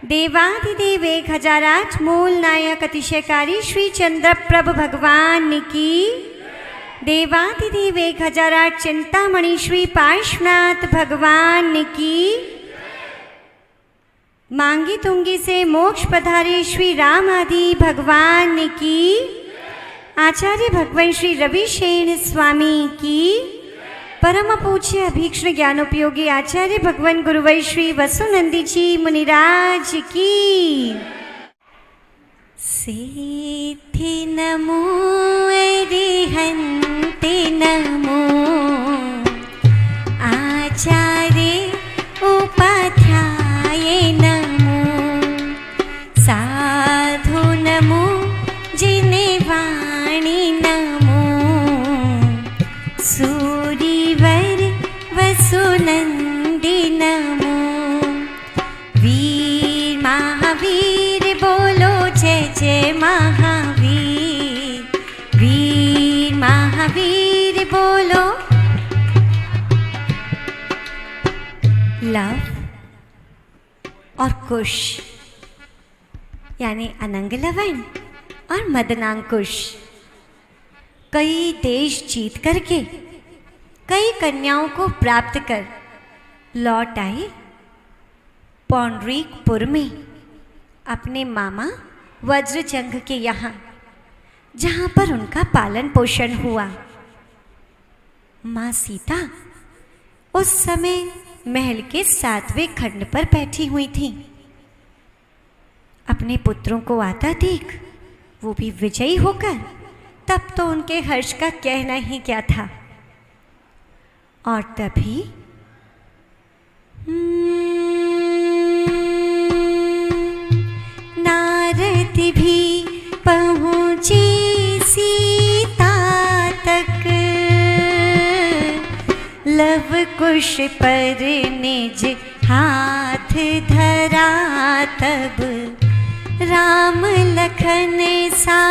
देवाधिदेव 1008 मूल नायक अतिशयकारी श्री चंद्रप्रभ भगवान की। देवाधिदेव 1008 चिंतामणि श्री पार्श्वनाथ भगवान की। मांगी तुंगी से मोक्ष पधारे श्री राम आदि भगवान की। आचार्य भगवान श्री रविशेन स्वामी की। परम पूज्य अभीक्ष्ण ज्ञानोपयोगी आचार्य भगवान गुरुवर श्री वसुनंदी जी मुनिराज की। सिद्धि नमो अरिहन्ते नमो आचार्य उपाध्याय नमो साधु नमो जिनेवाणी नमो सूरिवर वसुनंदी नमो वीर महावीर बोलो जय जय महावीर। वीर महावीर बोलो। लव और कुश यानी अनंग लवण और मदनांकुश कई देश जीत करके कई कन्याओं को प्राप्त कर लौट आए पौंडरीकपुर में अपने मामा वज्रजंग के यहाँ, जहाँ पर उनका पालन पोषण हुआ। माँ सीता उस समय महल के 7वें खंड पर बैठी हुई थी। अपने पुत्रों को आता देख वो भी विजयी होकर, तब तो उनके हर्ष का कहना ही क्या था। और तभी नारद भी पहुँची सीता तक, लव कुश पर निज हाथ धरा तब, राम लखन सा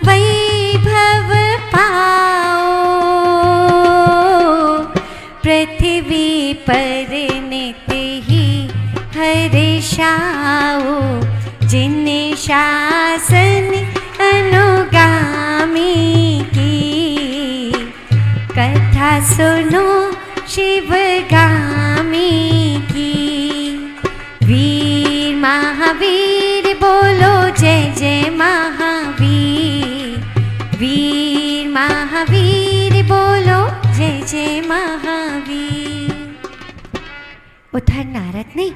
वैभव पाओ, पृथ्वी पर नित ही हर्षाओ, जिन शासन अनुगामी की, कथा सुनो शिवगामी की। वीर महावीर बोलो जय जय महावीर। वीर महावीर बोलो जय जय महावीर। उधर नारद ने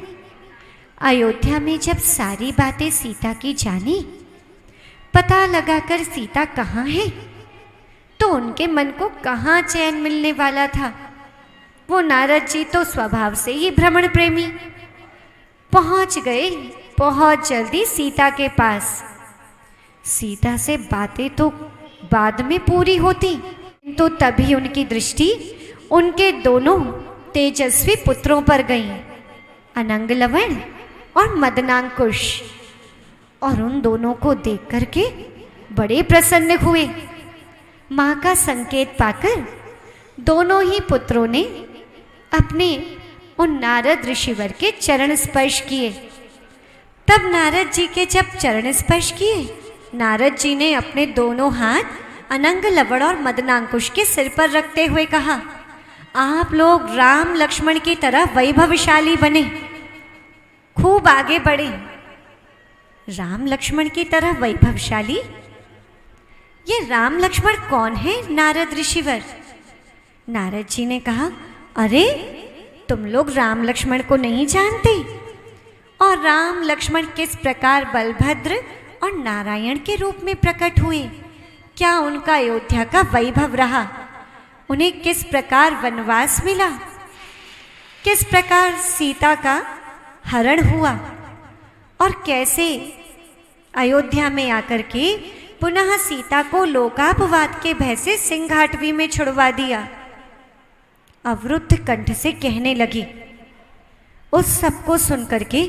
अयोध्या में जब सारी बातें सीता की जानी, पता लगाकर सीता कहाँ है, तो उनके मन को कहाँ चैन मिलने वाला था। वो नारद जी तो स्वभाव से ही भ्रमण प्रेमी पहुँच गए बहुत जल्दी सीता के पास। सीता से बातें तो बाद में पूरी होती, तो तभी उनकी दृष्टि उनके दोनों तेजस्वी पुत्रों पर गई, अनंग लवण और मदनांकुश। और उन दोनों को देख करके बड़े प्रसन्न हुए। माँ का संकेत पाकर दोनों ही पुत्रों ने अपने उन नारद ऋषिवर के चरण स्पर्श किए। तब नारद जी के जब चरण स्पर्श किए, नारद जी ने अपने दोनों हाथ अनंग लवण और मदनांकुश के सिर पर रखते हुए कहा, आप लोग राम लक्ष्मण की तरह वैभवशाली बने, खूब आगे बढ़े। राम लक्ष्मण की तरह वैभवशाली? ये राम लक्ष्मण कौन है नारद ऋषिवर? नारद जी ने कहा, अरे तुम लोग राम लक्ष्मण को नहीं जानते? और राम लक्ष्मण किस प्रकार बलभद्र और नारायण के रूप में प्रकट हुए? क्या उनका अयोध्या का वैभव रहा? उन्हें किस प्रकार वनवास मिला? किस प्रकार सीता का हरण हुआ? और कैसे अयोध्या में आकर के पुनः सीता को लोकापवाद के भय से सिंघाटवी में छुड़वा दिया? अवरुद्ध कंठ से कहने लगी। उस सब को सुनकर के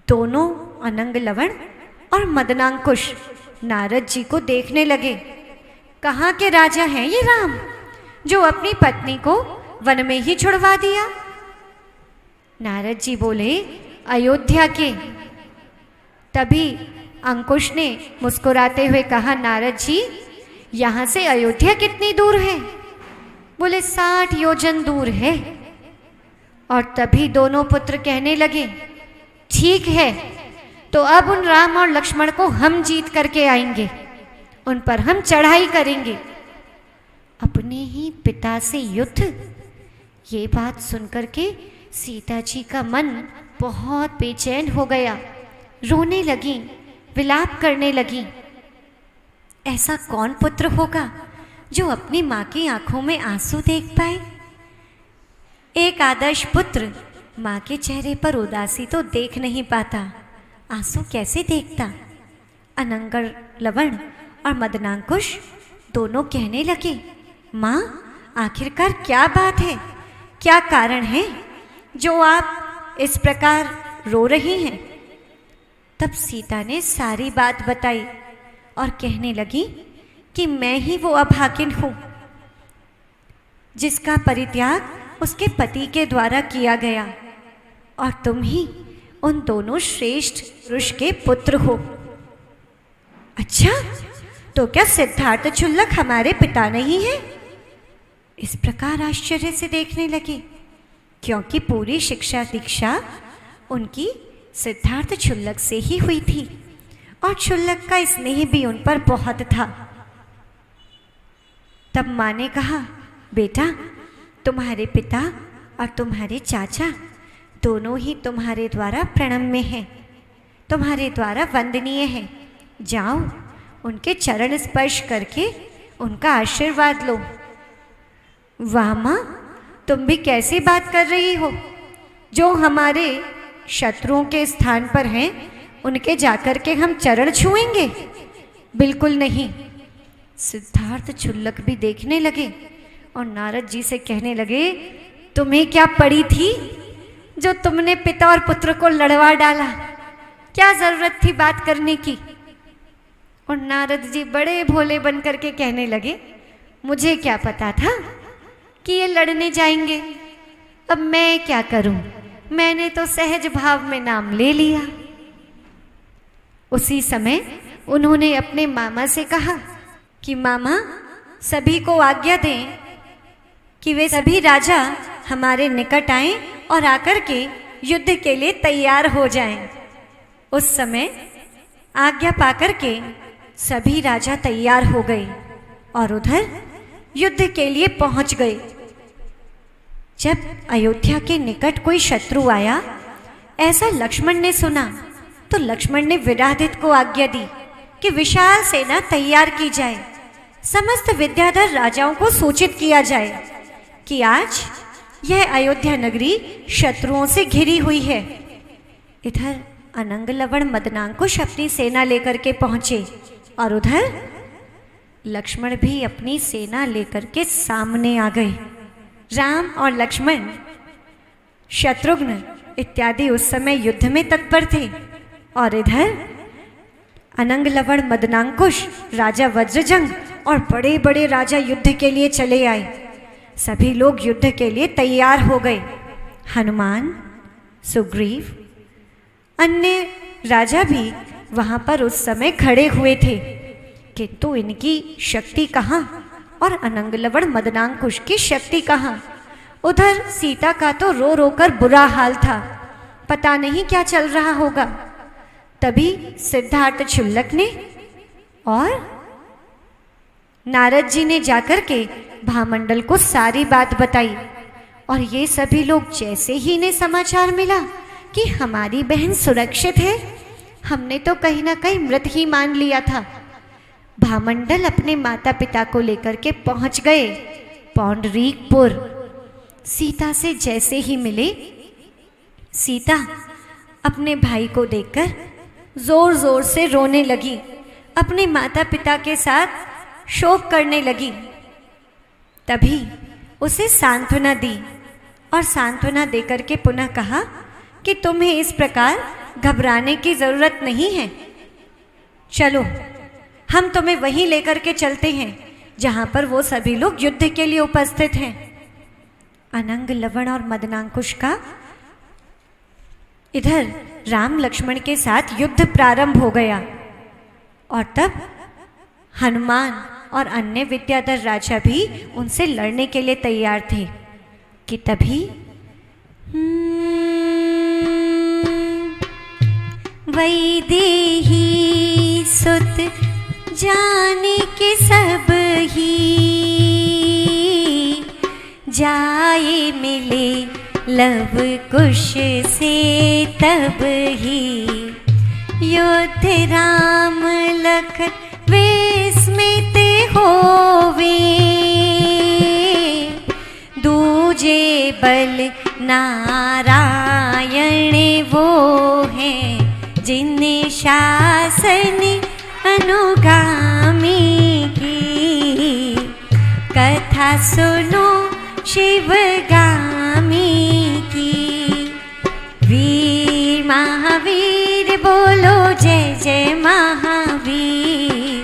दोनों अनंग लवण और मदनांकुश नारद जी को देखने लगे। कहाँ के राजा हैं ये राम, जो अपनी पत्नी को वन में ही छुड़वा दिया? नारद जी बोले, अयोध्या के। तभी अंकुश ने मुस्कुराते हुए कहा, नारद जी, यहाँ से अयोध्या कितनी दूर है? बोले 60 योजन दूर है। और तभी दोनों पुत्र कहने लगे, ठीक है, तो अब उन राम और लक्ष्मण को हम जीत करके आएंगे, उन पर हम चढ़ाई करेंगे। अपने ही पिता से युद्ध, ये बात सुनकर के सीता जी का मन बहुत बेचैन हो गया, रोने लगी, विलाप करने लगी। ऐसा कौन पुत्र होगा जो अपनी माँ की आंखों में आंसू देख पाए? एक आदर्श पुत्र माँ के चेहरे पर उदासी तो देख नहीं पाता, आंसू कैसे देखता? अनंग लवण और मदनांकुश दोनों कहने लगे, माँ, आखिरकार क्या बात है, क्या कारण है जो आप इस प्रकार रो रही हैं? तब सीता ने सारी बात बताई और कहने लगी कि मैं ही वो अभागिन हूँ जिसका परित्याग उसके पति के द्वारा किया गया, और तुम ही उन दोनों श्रेष्ठ पुरुष के पुत्र हो। अच्छा, तो क्या सिद्धार्थ क्षुल्लक हमारे पिता नहीं है? इस प्रकार आश्चर्य से देखने लगे, क्योंकि पूरी शिक्षा दीक्षा उनकी सिद्धार्थ क्षुल्लक से ही हुई थी और क्षुल्लक का स्नेह भी उन पर बहुत था। तब माँ ने कहा, बेटा, तुम्हारे पिता और तुम्हारे चाचा दोनों ही तुम्हारे द्वारा प्रणम्य हैं, तुम्हारे द्वारा वंदनीय हैं। जाओ, उनके चरण स्पर्श करके उनका आशीर्वाद लो। वाह माँ, तुम भी कैसी बात कर रही हो? जो हमारे शत्रुओं के स्थान पर हैं उनके जाकर के हम चरण छुएंगे? बिल्कुल नहीं। सिद्धार्थ क्षुल्लक भी देखने लगे और नारद जी से कहने लगे, तुम्हें क्या पड़ी थी जो तुमने पिता और पुत्र को लड़वा डाला? क्या जरूरत थी बात करने की? और नारद जी बड़े भोले बन करके कहने लगे, मुझे क्या पता था कि ये लड़ने जाएंगे, अब मैं क्या करूं, मैंने तो सहज भाव में नाम ले लिया। उसी समय उन्होंने अपने मामा से कहा कि मामा, सभी को आज्ञा दें कि वे सभी राजा हमारे निकट आएं और आकर के युद्ध के लिए तैयार हो जाएं। उस समय आज्ञा पाकर के सभी राजा तैयार हो गए और उधर युद्ध के लिए पहुंच गए। जब अयोध्या के निकट कोई शत्रु आया, ऐसा लक्ष्मण ने सुना, तो लक्ष्मण ने विराधित को आज्ञा दी कि विशाल सेना तैयार की जाए, समस्त विद्याधर राजाओं को सूचित किया जाए कि आज यह अयोध्या नगरी शत्रुओं से घिरी हुई है। इधर अनंग लवण मदनांकुश अपनी सेना लेकर के पहुंचे और उधर लक्ष्मण भी अपनी सेना लेकर के सामने आ गए। राम और लक्ष्मण, शत्रुघ्न इत्यादि उस समय युद्ध में तत्पर थे और इधर अनंग लवण मदनांकुश, राजा वज्रजंग और बड़े बड़े राजा युद्ध के लिए चले आए। सभी लोग युद्ध के लिए तैयार हो गए। हनुमान, सुग्रीव, अन्य राजा भी वहां पर उस समय खड़े हुए थे, किंतु इनकी शक्ति कहाँ और अनंग लवण मदनांकुश की शक्ति कहाँ? उधर सीता का तो रो रो कर बुरा हाल था, पता नहीं क्या चल रहा होगा। तभी सिद्धार्थ क्षुल्लक ने और नारद जी ने जाकर के भामंडल को सारी बात बताई और ये सभी लोग जैसे ही इन्हें समाचार मिला कि हमारी बहन सुरक्षित है, हमने तो कहीं ना कहीं मृत ही मान लिया था। भामंडल अपने माता पिता को लेकर के पहुंच गए पौंडरीकपुर। सीता से जैसे ही मिले, सीता अपने भाई को देखकर जोर जोर से रोने लगी, अपने माता पिता के साथ शोक करने लगी। तभी उसे सांत्वना दी और सांत्वना देकर के पुनः कहा कि तुम्हें इस प्रकार घबराने की जरूरत नहीं है, चलो हम तुम्हें वहीं लेकर के चलते हैं जहां पर वो सभी लोग युद्ध के लिए उपस्थित हैं। अनंग लवण और मदनांकुश का इधर राम लक्ष्मण के साथ युद्ध प्रारंभ हो गया और तब हनुमान और अन्य विद्याधर राजा भी उनसे लड़ने के लिए तैयार थे कि तभी वैदेही सुत जाने के सब ही जाए मिले लव कुश से तब ही युद्ध राम लखन विस्मित होवे दूजे बल नारायण वो है जिन शासन अनुगामी की कथा सुनो शिवगामी की। वीर महावीर बोलो जय जय महावीर,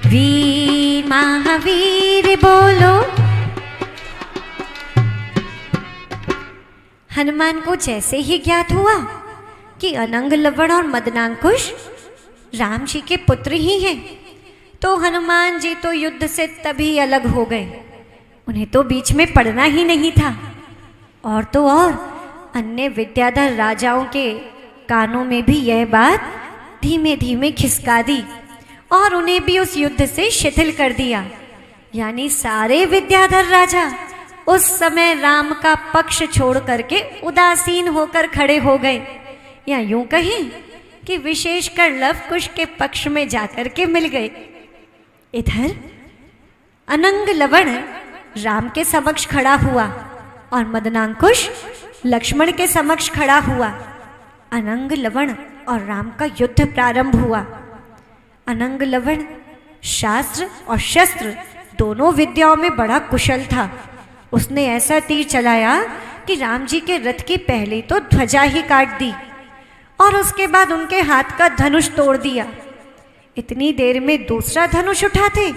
वीर महावीर बोलो। हनुमान को जैसे ही ज्ञात हुआ कि अनंग लवण और मदनांकुश राम जी के पुत्र ही हैं, तो हनुमान जी तो युद्ध से तभी अलग हो गए। उन्हें तो बीच में पड़ना ही नहीं था। और तो और अन्य विद्याधर राजाओं के कानों में भी यह बात धीमे धीमे खिसका दी और उन्हें भी उस युद्ध से शिथिल कर दिया। यानी सारे विद्याधर राजा उस समय राम का पक्ष छोड़ करके उदासीन होकर खड़े हो गए, या यूं कहें कि विशेषकर लव कुश के पक्ष में जाकर के मिल गए। इधर अनंग लवण राम के समक्ष खड़ा हुआ और मदनांकुश लक्ष्मण के समक्ष खड़ा हुआ। अनंग लवण और राम का युद्ध प्रारंभ हुआ। अनंग लवण शास्त्र और शस्त्र दोनों विद्याओं में बड़ा कुशल था। उसने ऐसा तीर चलाया कि राम जी के रथ की पहले तो ध्वजा ही काट दी और उसके बाद उनके हाथ का धनुष तोड़ दिया। इतनी देर में दूसरा धनुष उठा थे,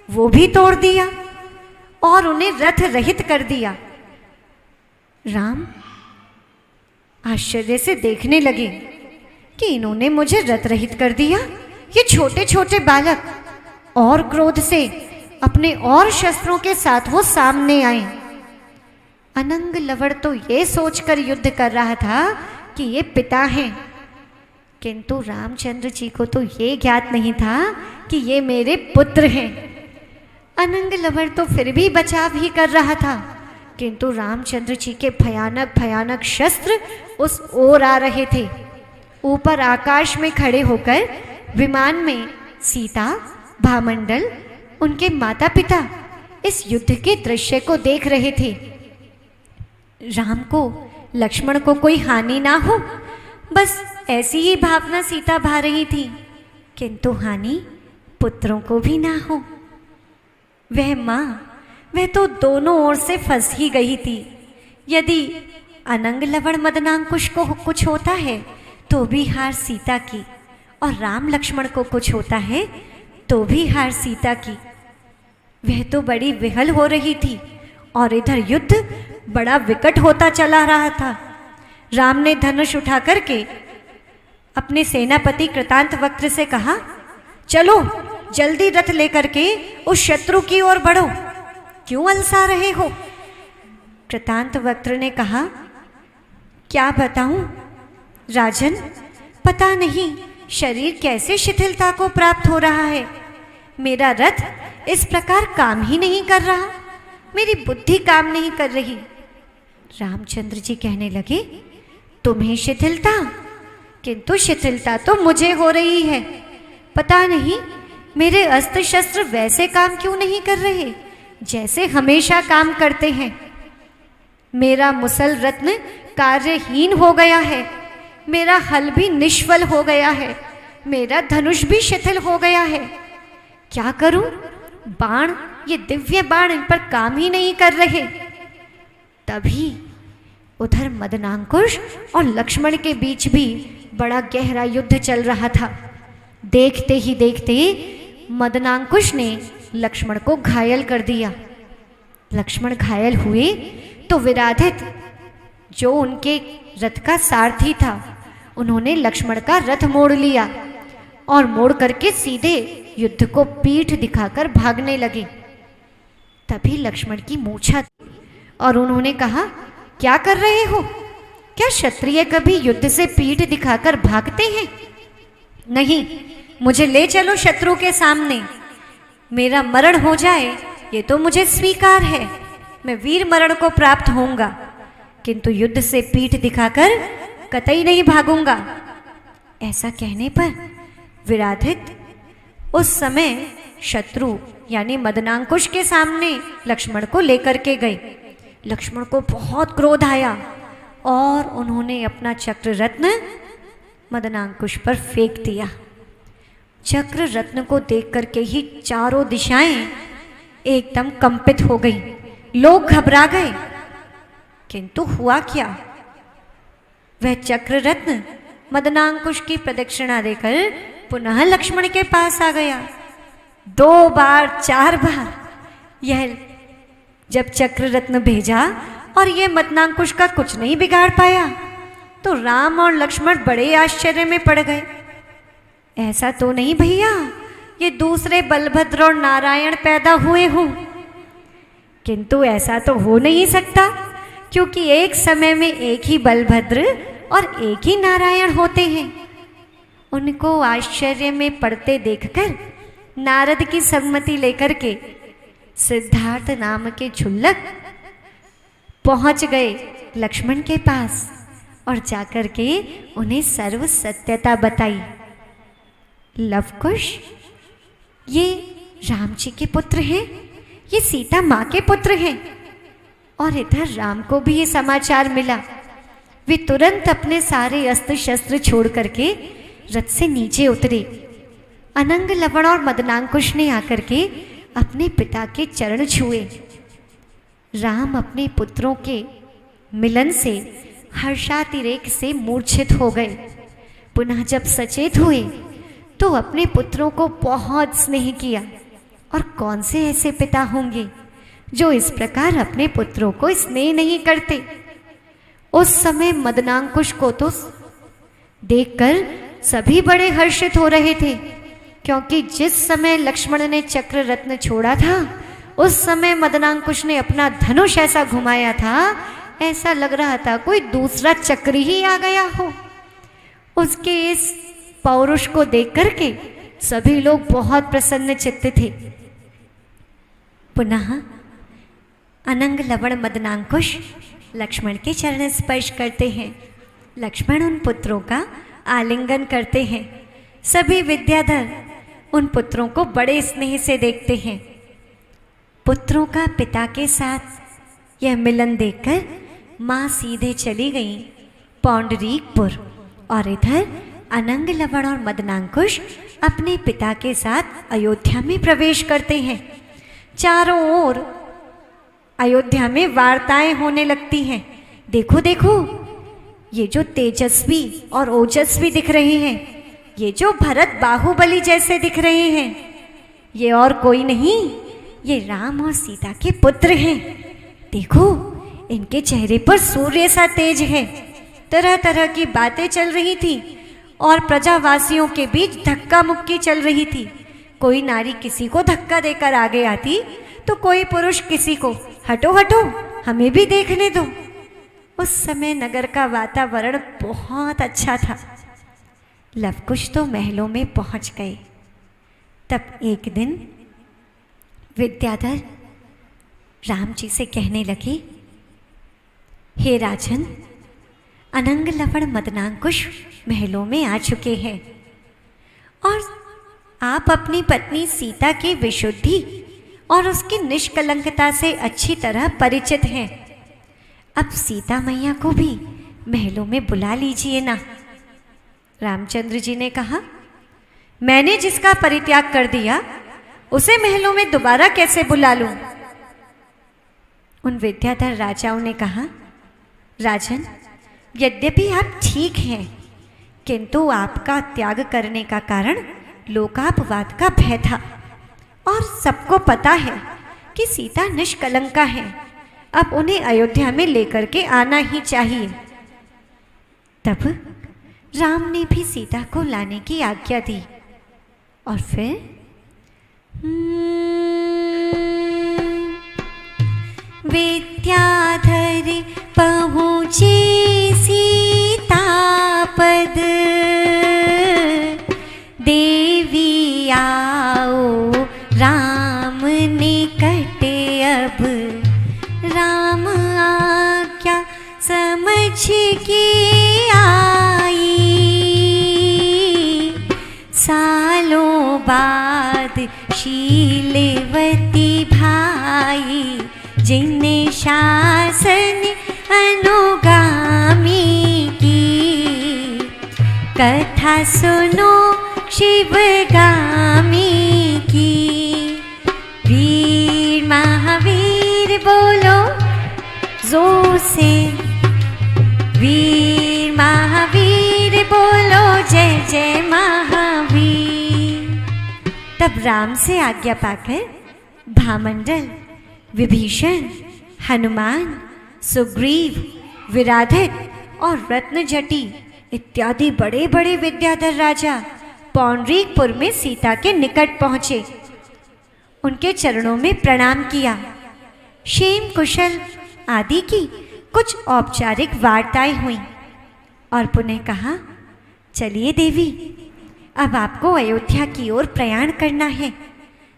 वो भी तोड़ दिया और उन्हें रथ रहित कर दिया। राम आश्चर्य से देखने लगे कि इन्होंने मुझे रथ रहित कर दिया। ये छोटे छोटे बालक, और क्रोध से अपने और शस्त्रों के साथ वो सामने आए। अनंग लवण तो ये सोचकर युद्ध कर रहा था कि ये पिता हैं, किंतु रामचंद्र जी को तो ये ज्ञात नहीं था कि ये मेरे पुत्र हैं। अनंग लवण तो फिर भी बचाव ही कर रहा था, किंतु रामचंद्र जी के भयानक भयानक शस्त्र उस ओर आ रहे थे। ऊपर आकाश में खड़े होकर विमान में सीता, भामंडल, उनके माता पिता इस युद्ध के दृश्य को देख रहे थे। राम को, लक्ष्मण को कोई हानि ना हो, बस ऐसी ही भावना सीता भा रही थी, किंतु हानि पुत्रों को भी ना हो। वह माँ, वह तो दोनों ओर से फंस ही गई थी। यदि अनंग लवण मदनांकुश को कुछ होता है तो भी हार सीता की, और राम लक्ष्मण को कुछ होता है तो भी हार सीता की। वह तो बड़ी विहल हो रही थी और इधर युद्ध बड़ा विकट होता चला रहा था। राम ने धनुष उठा करके अपने सेनापति कृतांतवक्त्र से कहा, चलो जल्दी रथ लेकर के उस शत्रु की ओर बढ़ो, क्यों अलसा रहे हो? कृतांतवक्त्र ने कहा, क्या बताऊं राजन, पता नहीं शरीर कैसे शिथिलता को प्राप्त हो रहा है। मेरा रथ इस प्रकार काम ही नहीं कर रहा, मेरी बुद्धि काम नहीं कर रही। रामचंद्र जी कहने लगे, तुम्हें शिथिलता, किंतु शिथिलता तो मुझे हो रही है। पता नहीं मेरे अस्त्र शस्त्र वैसे काम क्यों नहीं कर रहे जैसे हमेशा काम करते हैं। मेरा मुसल रत्न कार्यहीन हो गया है, मेरा हल भी निष्फल हो गया है, मेरा धनुष भी शिथिल हो गया है। क्या करूं? बाण, ये दिव्य बाण इन पर काम ही नहीं कर रहे। तभी उधर मदनांकुश और लक्ष्मण के बीच भी बड़ा गहरा युद्ध चल रहा था। देखते ही देखते मदनांकुश ने लक्ष्मण को घायल कर दिया। लक्ष्मण घायल हुए तो विराधित जो उनके रथ का सारथी था, उन्होंने लक्ष्मण का रथ मोड़ लिया और मोड़ करके सीधे युद्ध को पीठ दिखाकर भागने लगे। तभी लक्ष्मण की मूर्छा और उन्होंने कहा, क्या कर रहे हो? क्या क्षत्रिय कभी युद्ध से पीठ दिखाकर भागते हैं? नहीं, मुझे ले चलो शत्रु के सामने, मेरा मरण हो जाए ये तो मुझे स्वीकार है, मैं वीर मरण को प्राप्त होऊंगा, किंतु युद्ध से पीठ दिखाकर कतई नहीं भागूंगा। ऐसा कहने पर विराधित उस समय शत्रु यानी मदनांकुश के सामने लक्ष्मण को लेकर के गए। लक्ष्मण को बहुत क्रोध आया और उन्होंने अपना चक्र रत्न मदनांकुश पर फेंक दिया। चक्र रत्न को देख करके ही चारों दिशाएं एकदम कंपित हो गई, लोग घबरा गए। किंतु हुआ क्या? वह चक्र रत्न मदनांकुश की प्रदक्षिणा देकर पुनः लक्ष्मण के पास आ गया। 2 बार 4 बार यह जब चक्र रत्न भेजा और यह मदनांकुश का कुछ नहीं बिगाड़ पाया, तो राम और लक्ष्मण बड़े आश्चर्य में पड़ गए। ऐसा तो नहीं भैया ये दूसरे बलभद्र और नारायण पैदा हुए हों, किंतु ऐसा तो हो नहीं सकता, क्योंकि एक समय में एक ही बलभद्र और एक ही नारायण होते हैं। उनको आश्चर्य में पड़ते देखकर नारद की सम्मति लेकर के सिद्धार्थ नाम के क्षुल्लक पहुंच गए लक्ष्मण के पास और जाकर के उन्हें सर्व सत्यता बताई। लवकुश ये राम जी के पुत्र हैं, ये सीता माँ के पुत्र हैं। और इधर राम को भी ये समाचार मिला। वे तुरंत अपने सारे अस्त्र शस्त्र छोड़ करके रथ से नीचे उतरे। अनंग लवण और मदनांकुश ने आकर के अपने पिता के चरण छुए। राम अपने पुत्रों के मिलन से हर्षातिरेक से मूर्छित हो गए। पुनः जब सचेत हुए तो अपने पुत्रों को बहुत स्नेह किया। और कौन से ऐसे पिता होंगे जो इस प्रकार अपने पुत्रों को स्नेह नहीं करते। उस समय मदनांकुश को तो देखकर सभी बड़े हर्षित हो रहे थे, क्योंकि जिस समय लक्ष्मण ने चक्र रत्न छोड़ा था उस समय मदनांकुश ने अपना धनुष ऐसा घुमाया था, ऐसा लग रहा था कोई दूसरा चक्र ही आ गया हो। उसके इस पौरुष को देख करके सभी लोग बहुत प्रसन्न चित्त थे। पुनः अनंग लवण मदनांकुश लक्ष्मण के चरण स्पर्श करते हैं। लक्ष्मण उन पुत्रों का आलिंगन करते हैं। सभी विद्याधर उन पुत्रों को बड़े स्नेह से देखते हैं। पुत्रों का पिता के साथ यह मिलन देखकर माँ सीधे चली गई पौंडरीकपुर और इधर अनंग लवण और मदनांकुश अपने पिता के साथ अयोध्या में प्रवेश करते हैं। चारों ओर अयोध्या में वार्ताएं होने लगती हैं। देखो देखो, ये जो तेजस्वी और ओजस्वी दिख रहे हैं, ये जो भरत बाहुबली जैसे दिख रहे हैं, ये और कोई नहीं, ये राम और सीता के पुत्र हैं। देखो इनके चेहरे पर सूर्य सा तेज है। तरह तरह की बातें चल रही थी और प्रजावासियों के बीच धक्का मुक्की चल रही थी। कोई नारी किसी को धक्का देकर आगे आती तो कोई पुरुष किसी को हटो हटो हमें भी देखने दो। उस समय नगर का वातावरण बहुत अच्छा था। लवकुश तो महलों में पहुंच गए। तब एक दिन विद्याधर राम जी से कहने लगे, हे राजन, अनंग लवण मदनांकुश महलों में आ चुके हैं और आप अपनी पत्नी सीता की विशुद्धि और उसकी निष्कलंकता से अच्छी तरह परिचित हैं। अब सीता मैया को भी महलों में बुला लीजिए ना। रामचंद्र जी ने कहा, मैंने जिसका परित्याग कर दिया उसे महलों में दोबारा कैसे बुला लूं? उन विद्याधर राजाओं ने कहा, राजन, यद्यपि आप ठीक हैं, किंतु आपका त्याग करने का कारण लोकापवाद का भय था और सबको पता है कि सीता निष्कलंका है। अब उन्हें अयोध्या में लेकर के आना ही चाहिए। तब राम ने भी सीता को लाने की आज्ञा दी और फिर विद्याधर पहुँची सीतापद, देवी आओ राम निकट अब, राम आज्ञा समझ के आई, सालों बाद शीलवती भाई, जिन्ने शासन अनुगामी की, कथा सुनो शिवगामी की। वीर महावीर बोलो जोर से, वीर महावीर बोलो जय जय महावीर। तब राम से आज्ञा पाकर भामंडल, विभीषण, हनुमान, सुग्रीव, विराधित और रत्नजटी इत्यादि बड़े बड़े विद्याधर राजा पौंडरीकपुर में सीता के निकट पहुँचे। उनके चरणों में प्रणाम किया, क्षेम कुशल आदि की कुछ औपचारिक वार्ताएं हुई और पुनः कहा, चलिए देवी, अब आपको अयोध्या की ओर प्रयाण करना है,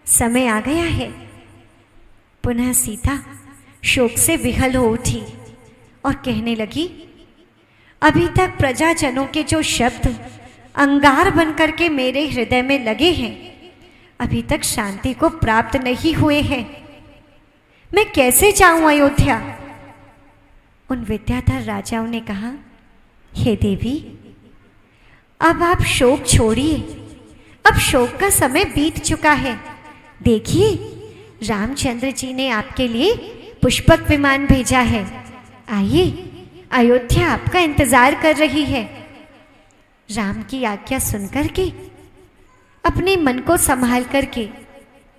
समय आ गया है। पुनः सीता शोक से विहल हो उठी और कहने लगी, अभी तक प्रजाजनों के जो शब्द अंगार बनकर के मेरे हृदय में लगे हैं, अभी तक शांति को प्राप्त नहीं हुए हैं। मैं कैसे जाऊं अयोध्या? उन विद्याधर राजाओं ने कहा, हे देवी, अब आप शोक छोड़िए, अब शोक का समय बीत चुका है। देखिए, रामचंद्र जी ने आपके लिए पुष्पक विमान भेजा है। आइए, अयोध्या आपका इंतजार कर रही है। राम की आज्ञा सुनकर के, अपने मन को संभाल करके,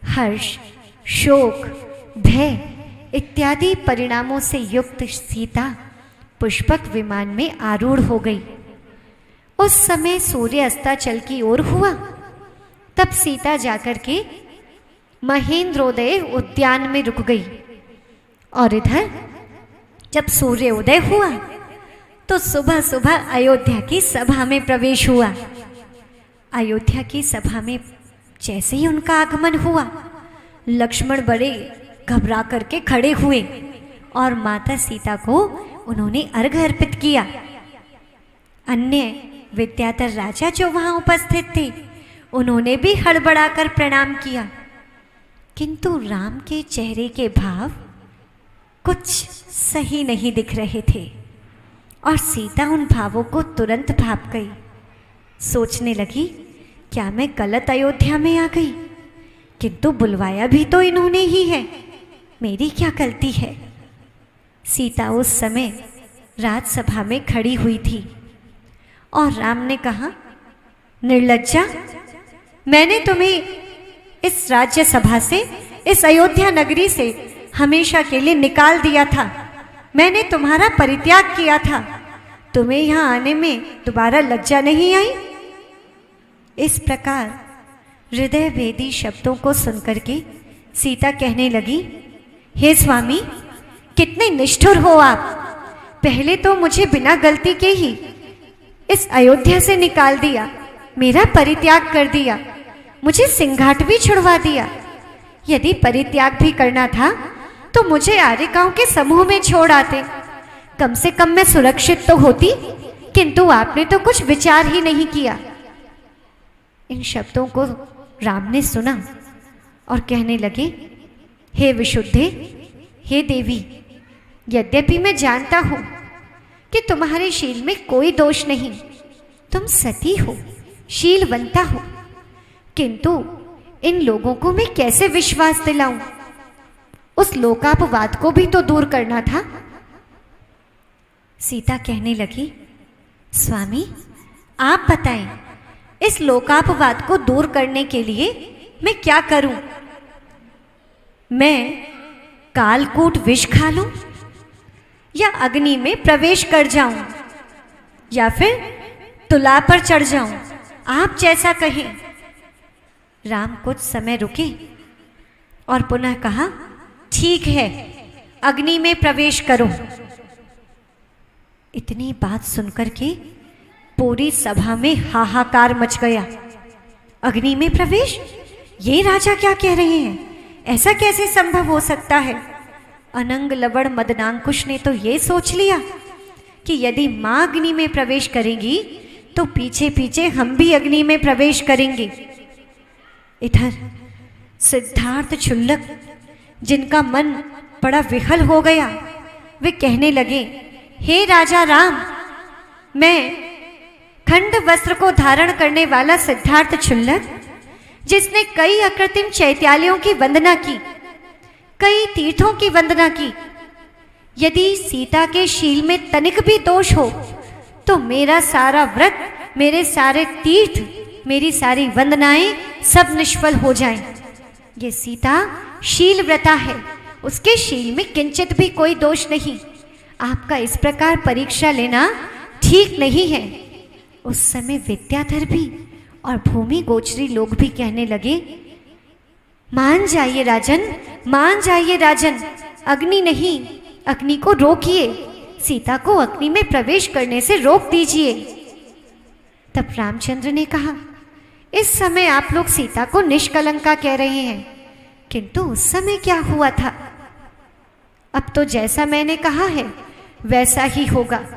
हर्ष, शोक, भय इत्यादि परिणामों से युक्त सीता पुष्पक विमान में आरूढ़ हो गई। उस समय सूर्य अस्ताचल की ओर हुआ। तब सीता जाकर के महेंद्रोदय उद्यान में रुक गई और इधर जब सूर्य उदय हुआ तो सुबह सुबह अयोध्या की सभा में प्रवेश हुआ। अयोध्या की सभा में जैसे ही उनका आगमन हुआ, लक्ष्मण बड़े घबरा करके खड़े हुए और माता सीता को उन्होंने अर्घ अर्पित किया। अन्य विद्याधर राजा जो वहां उपस्थित थे, उन्होंने भी हड़बड़ाकर प्रणाम किया, किंतु राम के चेहरे के भाव कुछ सही नहीं दिख रहे थे और सीता उन भावों को तुरंत भाप गई। सोचने लगी, क्या मैं गलत अयोध्या में आ गई? किंतु बुलवाया भी तो इन्होंने ही है, मेरी क्या गलती है? सीता उस समय राजसभा में खड़ी हुई थी और राम ने कहा, निर्लज्जा, मैंने तुम्हें इस राज्यसभा से, इस अयोध्या नगरी से हमेशा के लिए निकाल दिया था। मैंने तुम्हारा परित्याग किया था। तुम्हें यहाँ आने में दोबारा लज्जा नहीं आई? इस प्रकार हृदय भेदी शब्दों को सुनकर के सीता कहने लगी, हे स्वामी, कितने निष्ठुर हो आप। पहले तो मुझे बिना गलती के ही इस अयोध्या से निकाल दिया, मेरा परित्याग कर दिया, मुझे सिंघाट भी छुड़वा दिया। यदि परित्याग भी करना था तो मुझे आर्यकाओं के समूह में छोड़ आते, कम से कम मैं सुरक्षित तो होती, किंतु आपने तो कुछ विचार ही नहीं किया। इन शब्दों को राम ने सुना और कहने लगे, हे विशुद्धे, हे देवी, यद्यपि मैं जानता हूं कि तुम्हारे शील में कोई दोष नहीं, तुम सती हो, शीलवंता हो, किंतु इन लोगों को मैं कैसे विश्वास दिलाऊं? उस लोकापवाद को भी तो दूर करना था। सीता कहने लगी, स्वामी, आप बताएं, इस लोकापवाद को दूर करने के लिए मैं क्या करूं? मैं कालकूट विष खा लूं या अग्नि में प्रवेश कर जाऊं या फिर तुला पर चढ़ जाऊं, आप जैसा कहें। राम कुछ समय रुके और पुनः कहा, ठीक है, अग्नि में प्रवेश करो। इतनी बात सुनकर के पूरी सभा में हाहाकार मच गया। अग्नि में प्रवेश? ये राजा क्या कह रहे हैं? ऐसा कैसे संभव हो सकता है? अनंग लवण मदनांकुश ने तो ये सोच लिया कि यदि मां अग्नि में प्रवेश करेंगी तो पीछे पीछे हम भी अग्नि में प्रवेश करेंगे। इधर सिद्धार्थ क्षुल्लक, जिनका मन बड़ा विहल हो गया, वे कहने लगे, हे राजा राम, मैं खंड वस्त्र को धारण करने वाला सिद्धार्थ क्षुल्लक, जिसने कई अकृत्रिम चैत्यालयों की वंदना की, कई तीर्थों की वंदना की, यदि सीता के शील में तनिक भी दोष हो तो मेरा सारा व्रत, मेरे सारे तीर्थ, मेरी सारी वंदनाएं सब निष्फल हो जाएं। ये सीता शील व्रता है, उसके शील में किंचित भी कोई दोष नहीं। आपका इस प्रकार परीक्षा लेना ठीक नहीं है। उस समय विद्याधर भी और भूमि गोचरी लोग भी कहने लगे, मान जाइए राजन, मान जाइए राजन, अग्नि नहीं, अग्नि को रोकिए, सीता को अग्नि में प्रवेश करने से रोक दीजिए। तब रामचंद्र ने कहा, इस समय आप लोग सीता को निष्कलंका कह रहे हैं, किंतु उस समय क्या हुआ था? अब तो जैसा मैंने कहा है वैसा ही होगा।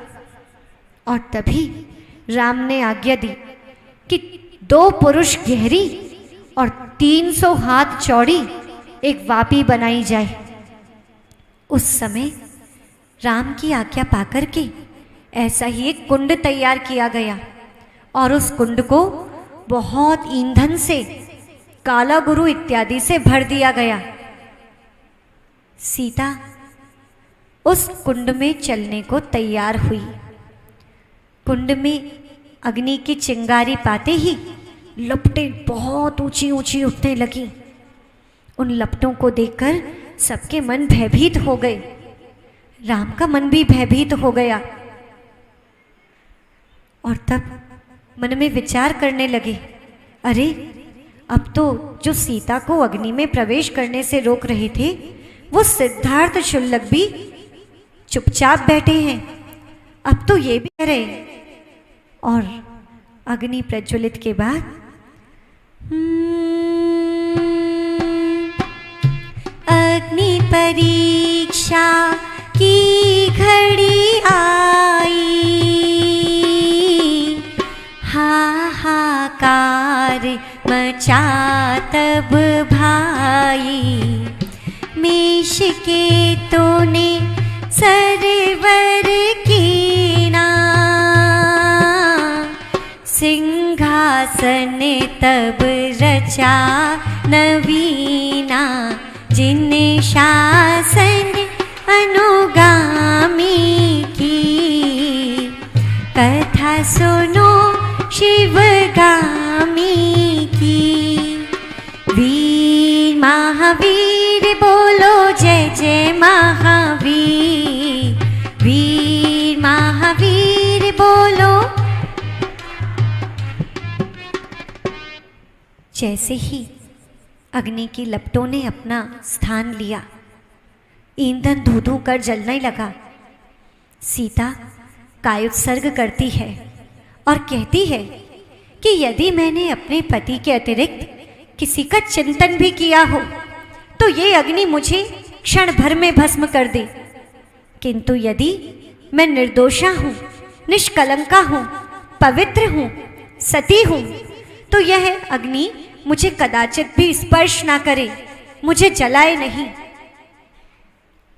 और तभी राम ने आज्ञा दी कि 2 पुरुष गहरी और 300 हाथ चौड़ी एक वापी बनाई जाए। उस समय राम की आज्ञा पाकर के ऐसा ही एक कुंड तैयार किया गया और उस कुंड को बहुत ईंधन से, काला गुरु इत्यादि से भर दिया गया। सीता उस कुंड में चलने को तैयार हुई। कुंड में अग्नि की चिंगारी पाते ही लपटें बहुत ऊंची ऊंची उठने लगी। उन लपटों को देखकर सबके मन भयभीत हो गए। राम का मन भी भयभीत हो गया और तब मन में विचार करने लगे, अरे अब तो जो सीता को अग्नि में प्रवेश करने से रोक रहे थे वो सिद्धार्थ क्षुल्लक भी चुपचाप बैठे हैं, अब तो ये भी कह रहे। और अग्नि प्रज्वलित के बाद अग्नि परीक्षा की घड़ी आई, हाहाकार मचा तब भाई, मेष के तोने सरवर कीना, सिंहासन तब रचा नवीना, जिन शासन अनुगामी की, कथा सुनो शिवगामी की। वीर महावीर बोलो जय जय महावीर, वीर महावीर बोलो। जैसे ही अग्नि की लपटों ने अपना स्थान लिया, ईंधन धू धू कर जलने लगा। सीता कायोत्सर्ग करती है और कहती है कि यदि मैंने अपने पति के अतिरिक्त किसी का चिंतन भी किया हो तो ये अग्नि मुझे क्षण भर में भस्म कर दे, किंतु यदि मैं निर्दोषा हूँ, निष्कलंका हूँ, पवित्र हूँ, सती हूँ, तो यह अग्नि मुझे कदाचित भी स्पर्श ना करे, मुझे जलाए नहीं।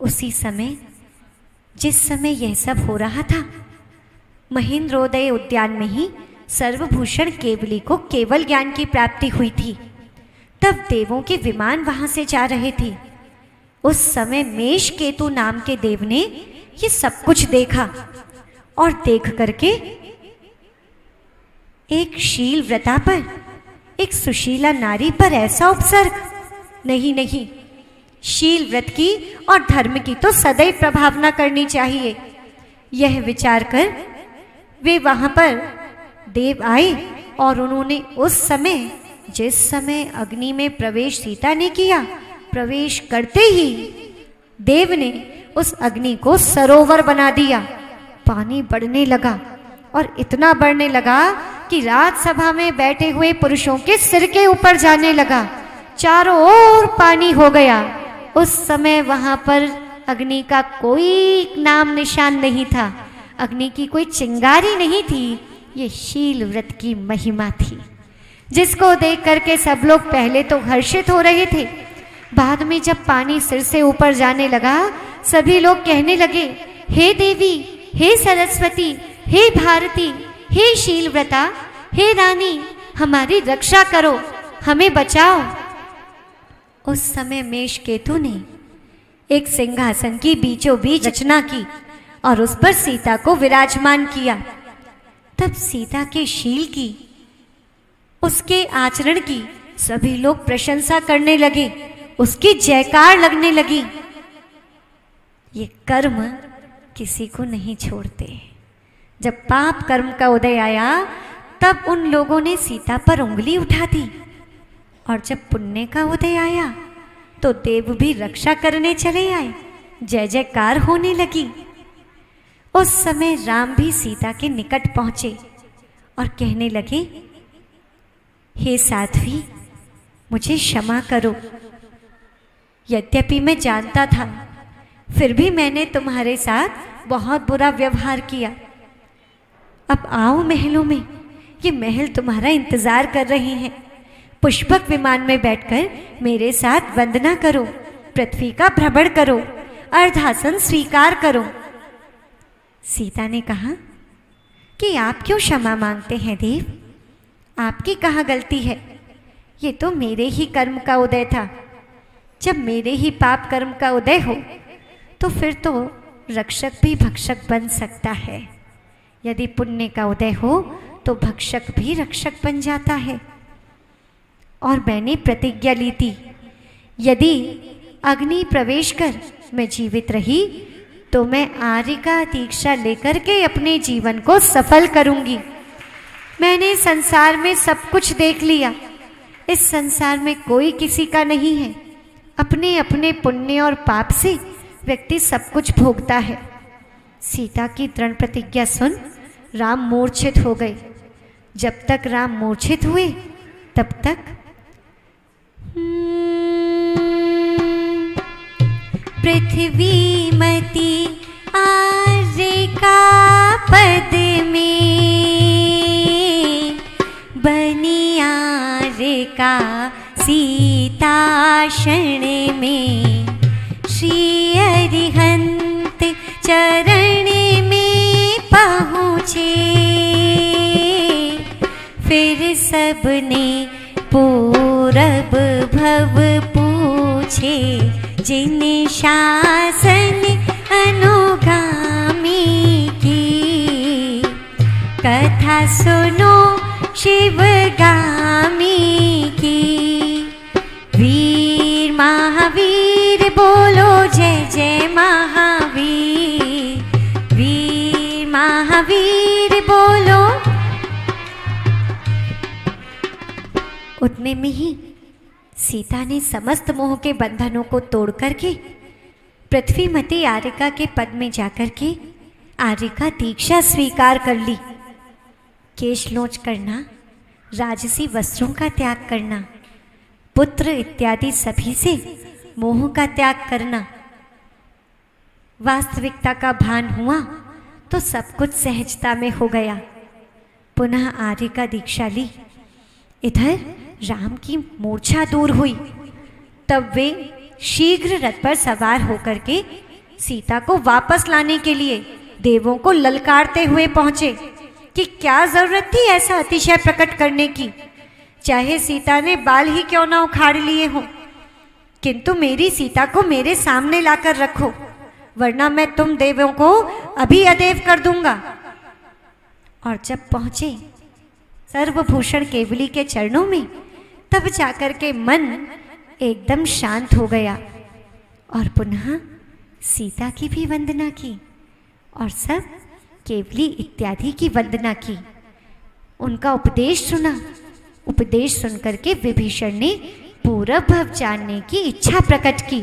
उसी समय, जिस समय यह सब हो रहा था, महेंद्रोदय उद्यान में ही सर्वभूषण केवली को केवल ज्ञान की प्राप्ति हुई थी। तब देवों के विमान वहां से जा रहे थे। उस समय मेष केतु नाम के देव ने ये सब कुछ देखा और देख करके एक शील व्रता पर, एक सुशीला नारी पर ऐसा उपसर्ग, नहीं नहीं, शील व्रत की और धर्म की तो सदैव प्रभावना करनी चाहिए, यह विचार कर वे वहां पर देव आए और उन्होंने उस समय, जिस समय अग्नि में प्रवेश सीता ने किया, प्रवेश करते ही देव ने उस अग्नि को सरोवर बना दिया। पानी बढ़ने लगा और इतना बढ़ने लगा कि राजसभा में बैठे हुए पुरुषों के सिर के ऊपर जाने लगा। चारों ओर पानी हो गया। उस समय वहां पर अग्नि का कोई नाम निशान नहीं था, अग्नि की कोई चिंगारी नहीं थी। ये शील व्रत की महिमा थी, जिसको देख करके सब लोग पहले तो हर्षित हो रहे थे। बाद में जब पानी सिर से ऊपर जाने लगा, सभी लोग कहने लगे, हे देवी, हे सरस्वती, हे भारती, हे शीलव्रता, हे रानी, हमारी रक्षा करो, हमें बचाओ। उस समय मेषकेतु ने एक सिंहासन की बीचों बीच रचना की और उस पर सीता को विराजमान किया। तब सीता के शील की, उसके आचरण की सभी लोग प्रशंसा करने लगे, उसकी जयकार लगने लगी। ये कर्म किसी को नहीं छोड़ते। जब पाप कर्म का उदय आया, तब उन लोगों ने सीता पर उंगली उठा दी, और जब पुण्य का उदय आया तो देव भी रक्षा करने चले आए, जय जयकार होने लगी। उस समय राम भी सीता के निकट पहुंचे और कहने लगे, हे साध्वी, मुझे क्षमा करो। यद्यपि मैं जानता था, फिर भी मैंने तुम्हारे साथ बहुत बुरा व्यवहार किया। अब आओ महलों में, ये महल तुम्हारा इंतजार कर रहे हैं। पुष्पक विमान में बैठकर मेरे साथ वंदना करो, पृथ्वी का भ्रमण करो, अर्धासन स्वीकार करो। सीता ने कहा कि आप क्यों क्षमा मांगते हैं देव? आपकी कहाँ गलती है? ये तो मेरे ही कर्म का उदय था। जब मेरे ही पाप कर्म का उदय हो तो फिर तो रक्षक भी भक्षक बन सकता है। यदि पुण्य का उदय हो तो भक्षक भी रक्षक बन जाता है। और मैंने प्रतिज्ञा ली थी, यदि अग्नि प्रवेश कर मैं जीवित रही तो मैं आर्य का दीक्षा लेकर के अपने जीवन को सफल करूंगी। मैंने संसार में सब कुछ देख लिया। इस संसार में कोई किसी का नहीं है। अपने अपने पुण्य और पाप से व्यक्ति सब कुछ भोगता है। सीता की दृढ़ प्रतिज्ञा सुन राम मूर्छित हो गए। जब तक राम मूर्छित हुए तब तक पृथ्वी मती आर्य का पद में बनी आर्य का सीताशरण में श्री अरिहंत चरण में पहुँचे। फिर सबने पूरब भव पूछे जिन शासन अनुगामी की। कथा सुनो शिवगामी की। वीर महावीर बोलो जय जय महावीर। वीर महावीर बोलो। उतने में ही सीता ने समस्त मोह के बंधनों को तोड़ करके पृथ्वीमती आर्यका के पद में जाकर के आर्यका दीक्षा स्वीकार कर ली। केश लोच करना, राजसी वस्त्रों का त्याग करना, पुत्र इत्यादि सभी से मोह का त्याग करना, वास्तविकता का भान हुआ तो सब कुछ सहजता में हो गया। पुनः आर्यका दीक्षा ली। इधर राम की मूर्छा दूर हुई। तब वे शीघ्र रथ पर सवार होकर के सीता को वापस लाने के लिए देवों को ललकारते हुए पहुंचे कि क्या जरूरत थी ऐसा अतिशय प्रकट करने की। चाहे सीता ने बाल ही क्यों ना उखाड़ लिए हों, किंतु मेरी सीता को मेरे सामने लाकर रखो, वरना मैं तुम देवों को अभी अदेव कर दूंगा। और जब पहुंचे सर्वभूषण केवली के चरणों में, तब जाकर के मन एकदम शांत हो गया और पुनः सीता की भी वंदना की और सब केवली इत्यादि की वंदना की, उनका उपदेश सुना। उपदेश सुनकर के विभीषण ने पूरा भव जानने की इच्छा प्रकट की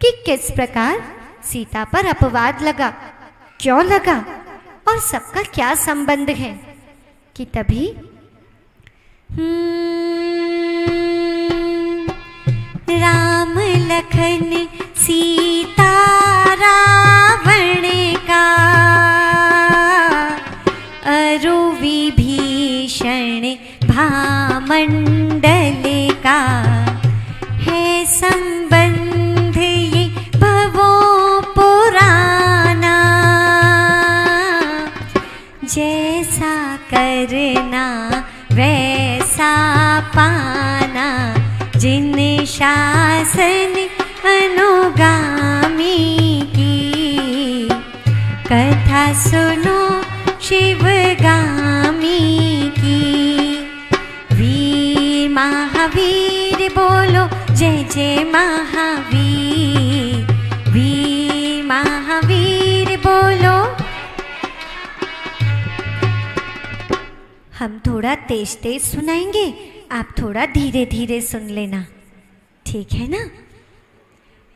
कि किस प्रकार सीता पर अपवाद लगा, क्यों लगा और सबका क्या संबंध है। कि तभी राम लखन सीता रावण का अरु विभीषण भामंडल का है संबंध ये भवो पुराना। जैसा करना वैसा पाना, जिन शासन अनुगामी की कथा सुनो शिवगामी की। वीर महावीर बोलो जय जय महावीर, वीर महावीर बोलो। हम थोड़ा तेज तेज सुनाएंगे, आप थोड़ा धीरे धीरे सुन लेना, ठीक है ना।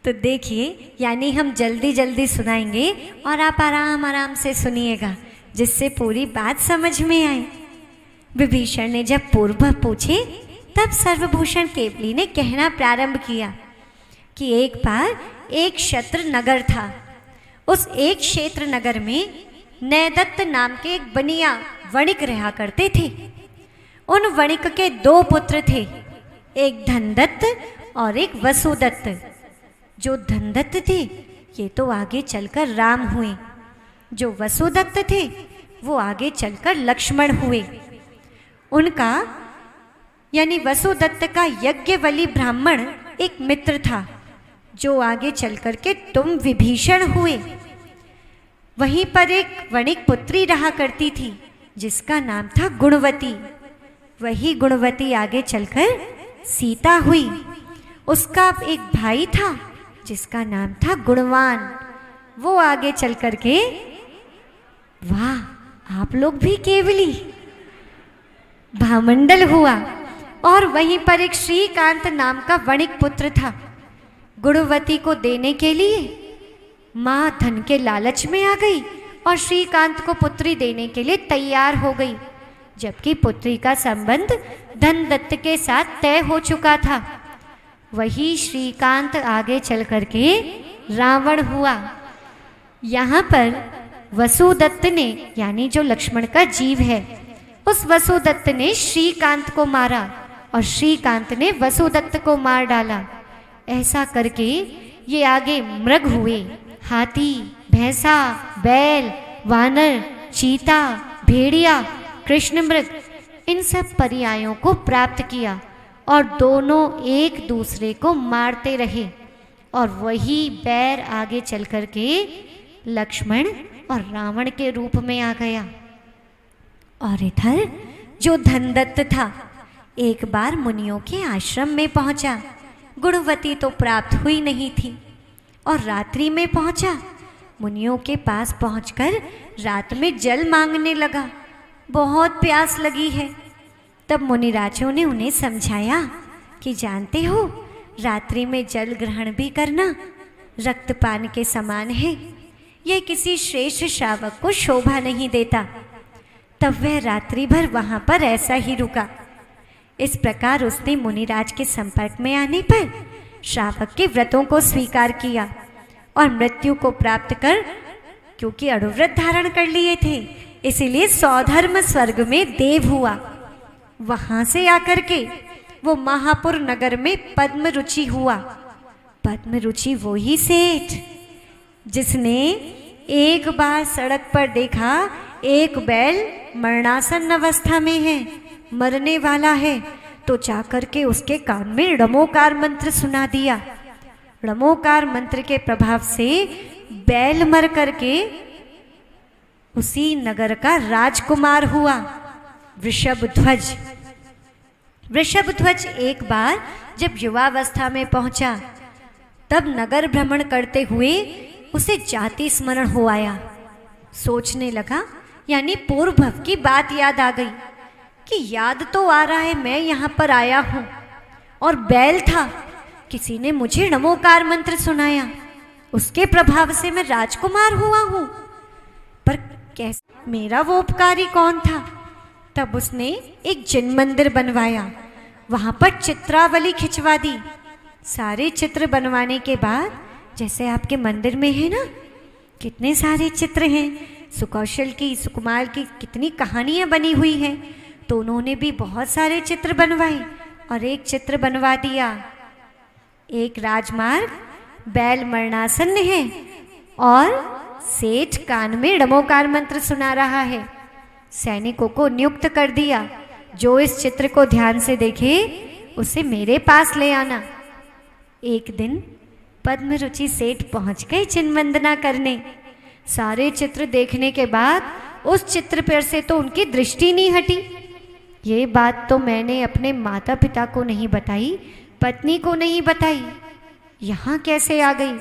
तो देखिए, यानी हम जल्दी जल्दी सुनाएंगे और आप आराम आराम से सुनिएगा, जिससे पूरी बात समझ में आए। विभीषण ने जब पूर्व पूछे, तब सर्वभूषण केवली ने कहना प्रारंभ किया कि एक बार एक क्षेत्र नगर था। उस एक क्षेत्र नगर में नैदत्त नाम के एक बनिया वणिक रहा करते थे। उन वणिक के दो पुत्र थे, एक धनदत्त और एक वसुदत्त। जो धनदत्त थे ये तो आगे चलकर राम हुए, जो वसुदत्त थे वो आगे चलकर लक्ष्मण हुए। उनका यानी वसुदत्त का यज्ञवली ब्राह्मण एक मित्र था, जो आगे चलकर के तुम विभीषण हुए। वहीं पर एक वणिक पुत्री रहा करती थी, जिसका नाम था गुणवती। वही गुणवती आगे चलकर सीता हुई। उसका एक भाई था जिसका नाम था गुणवान, वो आगे चल कर के, वाह आप लोग भी केवली, भामंडल हुआ। और वहीं पर एक श्रीकांत नाम का वणिक पुत्र था। गुणवती को देने के लिए माँ धन के लालच में आ गई और श्रीकांत को पुत्री देने के लिए तैयार हो गई, जबकि पुत्री का संबंध धनदत्त के साथ तय हो चुका था। वही श्रीकांत आगे चल करके रावण हुआ। यहाँ पर वसुदत्त ने, यानी जो लक्ष्मण का जीव है, उस वसुदत्त ने श्रीकांत को मारा और श्रीकांत ने वसुदत्त को मार डाला। ऐसा करके ये आगे मृग हुए, हाथी, भैंसा, बैल, वानर, चीता, भेड़िया, कृष्ण मृग, इन सब पर्यायों को प्राप्त किया और दोनों एक दूसरे को मारते रहे। और वही बैर आगे चल कर के लक्ष्मण और रावण के रूप में आ गया। और इधर जो धनदत्त था, एक बार मुनियों के आश्रम में पहुंचा। गुणवती तो प्राप्त हुई नहीं थी और रात्रि में पहुंचा। मुनियों के पास पहुंचकर रात में जल मांगने लगा, बहुत प्यास लगी है। तब मुनिराजों ने उन्हें समझाया कि जानते हो, रात्रि में जल ग्रहण भी करना रक्तपान के समान है, यह किसी श्रेष्ठ श्रावक को शोभा नहीं देता। तब वह रात्रि भर वहाँ पर ऐसा ही रुका। इस प्रकार उसने मुनिराज के संपर्क में आने पर श्रावक के व्रतों को स्वीकार किया और मृत्यु को प्राप्त कर, क्योंकि अणुव्रत धारण कर लिए थे, इसीलिए सौधर्म स्वर्ग में देव हुआ। वहां से आकर के वो महापुर नगर में पद्मरुचि हुआ। पद्मरुचि वो ही सेठ जिसने एक बार सड़क पर देखा एक बैल मरणासन अवस्था में है, मरने वाला है, तो जाकर के उसके कान में णमोकार मंत्र सुना दिया। णमोकार मंत्र के प्रभाव से बैल मर करके उसी नगर का राजकुमार हुआ वृषभध्वज। वृषभध्वज एक बार जब युवावस्था में पहुंचा, तब नगर भ्रमण करते हुए उसे जाति स्मरण हो आया। सोचने लगा, यानी पूर्व भव की बात याद आ गई कि याद तो आ रहा है मैं यहाँ पर आया हूँ और बैल था, किसी ने मुझे नमोकार मंत्र सुनाया, उसके प्रभाव से मैं राजकुमार हुआ हूँ, पर कैसे मेरा वो उपकारी कौन था? तब उसने एक जिन मंदिर बनवाया, वहाँ पर चित्रावली खिंचवा दी। सारे चित्र बनवाने के बाद, जैसे आपके मंदिर में है ना, कितने सारे चित्र हैं, सुकौशल की, सुकुमार की कितनी कहानियाँ बनी हुई हैं, तो उन्होंने भी बहुत सारे चित्र बनवाए और एक चित्र बनवा दिया, एक राजमार्ग, बैल मरणासन्न है और सेठ कान में नमोकार मंत्र सुना रहा है। सैनिकों को नियुक्त कर दिया, जो इस चित्र को ध्यान से देखे उसे मेरे पास ले आना। एक दिन पद्मरुचि सेठ पहुंच गए चिन्वंदना करने। सारे चित्र देखने के बाद उस चित्र पर से तो उनकी दृष्टि नहीं हटी। ये बात तो मैंने अपने माता पिता को नहीं बताई, पत्नी को नहीं बताई, यहाँ कैसे आ गई?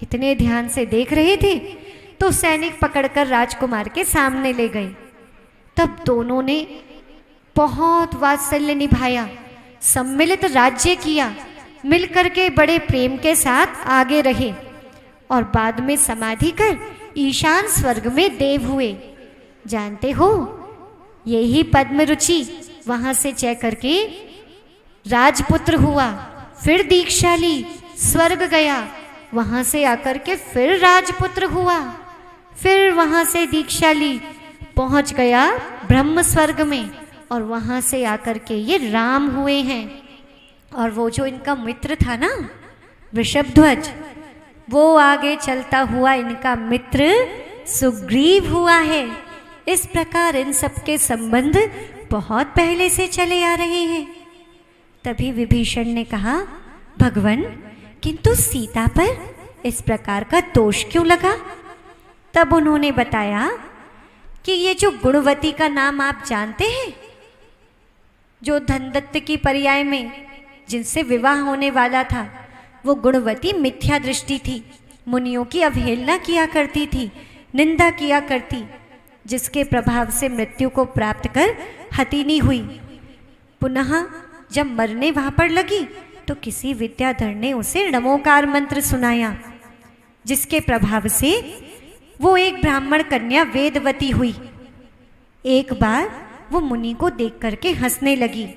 इतने ध्यान से देख रहे थे तो सैनिक पकड़कर राजकुमार के सामने ले गए। तब दोनों ने बहुत वात्सल्य निभाया, सम्मिलित राज्य किया, मिलकर के बड़े प्रेम के साथ आगे रहे और बाद में समाधि कर ईशान स्वर्ग में देव हुए। जानते हो, यही पद्मरुचि वहां से चय करके राजपुत्र हुआ, फिर दीक्षा ली, स्वर्ग गया, वहां से आकर के फिर राजपुत्र हुआ, फिर वहां से दीक्षा ली, पहुंच गया ब्रह्म स्वर्ग में और वहां से आकर के ये राम हुए हैं। और वो जो इनका मित्र था ना, वृषभध्वज, वो आगे चलता हुआ इनका मित्र सुग्रीव हुआ है। इस प्रकार इन सबके संबंध बहुत पहले से चले आ रहे हैं। तभी विभीषण ने कहा, भगवन, किंतु सीता पर इस प्रकार का दोष क्यों लगा? तब उन्होंने बताया कि ये जो गुणवती का नाम आप जानते हैं, जो धनदत्त की पर्याय में जिनसे विवाह होने वाला था, वो गुणवती मिथ्या दृष्टि थी, मुनियों की अवहेलना किया करती थी, निंदा किया करती, जिसके प्रभाव से मृत्यु को प्राप्त कर हथिनी हुई। पुनः जब मरने वहाँ पर लगी तो किसी विद्याधर ने उसे नमोकार मंत्र सुनाया, जिसके प्रभाव से वो एक ब्राह्मण कन्या वेदवती हुई। एक बार वो मुनि को देख करके हंसने लगी।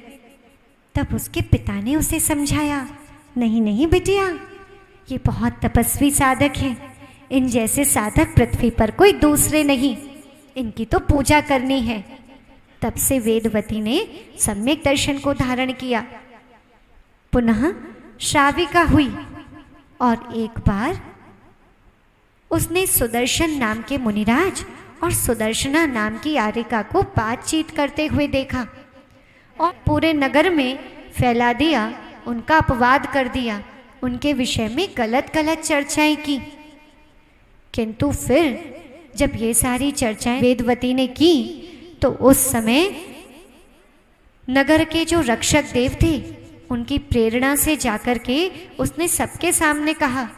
तब उसके पिता ने उसे समझाया, नहीं नहीं बिटिया, ये बहुत तपस्वी साधक है, इन जैसे साधक पृथ्वी पर कोई दूसरे नहीं, इनकी तो पूजा करनी है। तब से वेदवती ने सम्यक दर्शन को धारण किया, पुनः श्राविका हुई और एक बार उसने सुदर्शन नाम के मुनिराज और सुदर्शना नाम की आरिका को बातचीत करते हुए देखा और पूरे नगर में फैला दिया, उनका अपवाद कर दिया, उनके विषय में गलत गलत चर्चाएं की। किंतु फिर जब ये सारी चर्चाएं वेदवती ने की तो उस समय नगर के जो रक्षक देव थे, उनकी प्रेरणा से जाकर के उसने सबके सामने कहा,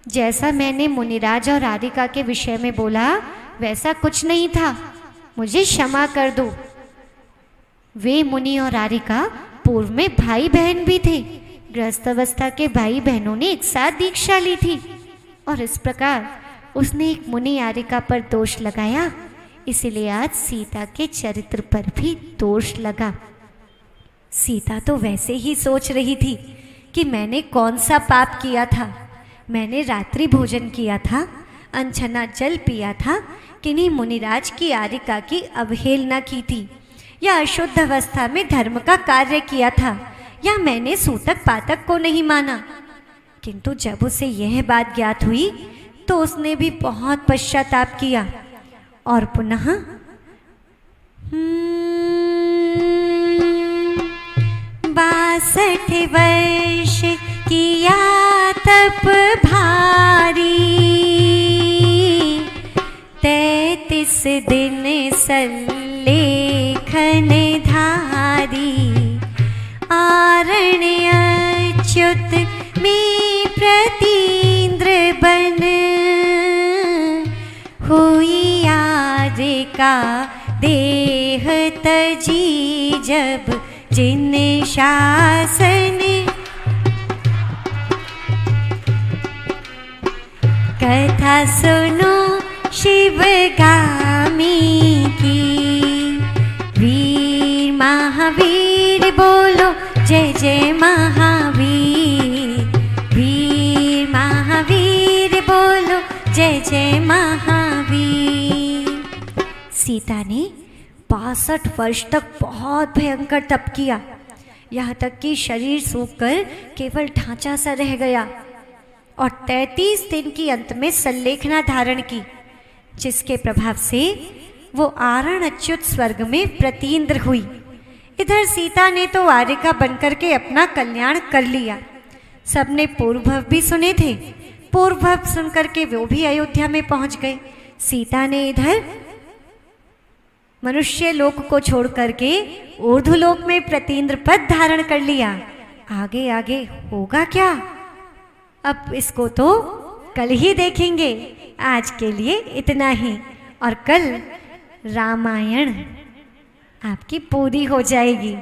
जैसा मैंने मुनिराज और आरिका के विषय में बोला वैसा कुछ नहीं था, मुझे क्षमा कर दो। वे मुनि और आरिका पूर्व में भाई बहन भी थे, गृहस्थ अवस्था के भाई बहनों ने एक साथ दीक्षा ली थी और इस प्रकार उसने एक मुनि आरिका पर दोष लगाया, इसलिए आज सीता के चरित्र पर भी दोष लगा। सीता तो वैसे ही सोच रही थी कि मैंने कौन सा पाप किया था, मैंने रात्रि भोजन किया था, अनछना जल पिया था, किन्हीं मुनिराज की आरिका की अवहेलना की थी, या अशुद्ध अवस्था में धर्म का कार्य किया था, या मैंने सूतक पातक को नहीं माना। किंतु जब उसे यह बात ज्ञात हुई तो उसने भी बहुत पश्चाताप किया और पुनः 62 वर्ष किया तप भारी, 33 दिन सल्लेखन धारी, आरण्य अच्युत में प्रतीन्द्र बन हुई का देह तजी जब जिन शासन कथा सुनो शिवगामी की। वीर महावीर बोलो जय जय महावीर। वीर महावीर बोलो जय जय महावीर। सीता ने 62 वर्ष तक बहुत भयंकर तप किया, यहाँ तक कि शरीर सूखकर केवल ढांचा सा रह गया और 33 दिन की अंत में संलेखना धारण की, जिसके प्रभाव से वो आरण अच्युत स्वर्ग में प्रतीन्द्र हुई। इधर सीता ने तो आर्यिका बनकर के अपना कल्याण कर लिया। सबने पूर्वभव भी सुने थे, पूर्वभव सुनकर के वो भी अयोध्या में पहुंच गए। सीता ने इधर मनुष्य लोक को छोड़ करके ऊर्ध्वलोक में प्रतीन्द्र पद धारण कर लिया। आगे आगे होगा क्या, अब इसको तो कल ही देखेंगे। आज के लिए इतना ही, और कल रामायण आपकी पूरी हो जाएगी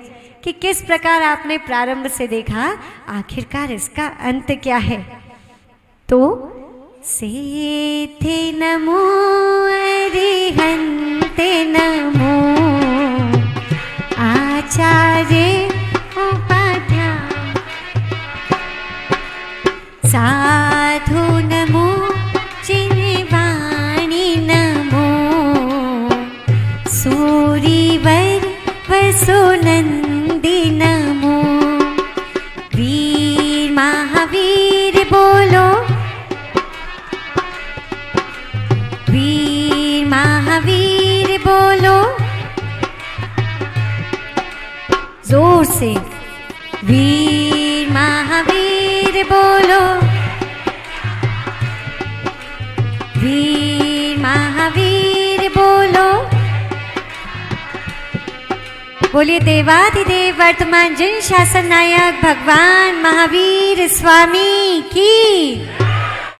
कि किस प्रकार आपने प्रारंभ से देखा आखिरकार इसका अंत क्या है। तो सेथे नमो अरिहन्ते नमो आचार्य उपाध्याय साधु नमो चिन्वाणी नमो सूरीवर वसुनंदी नमो। वीर महावीर बोलो, वीर महावीर बोलो जोर से। वीर महावीर बोलो, वीर महावीर बोलो। बोलिए देवाधिदेव वर्तमान जन शासन नायक भगवान महावीर स्वामी की।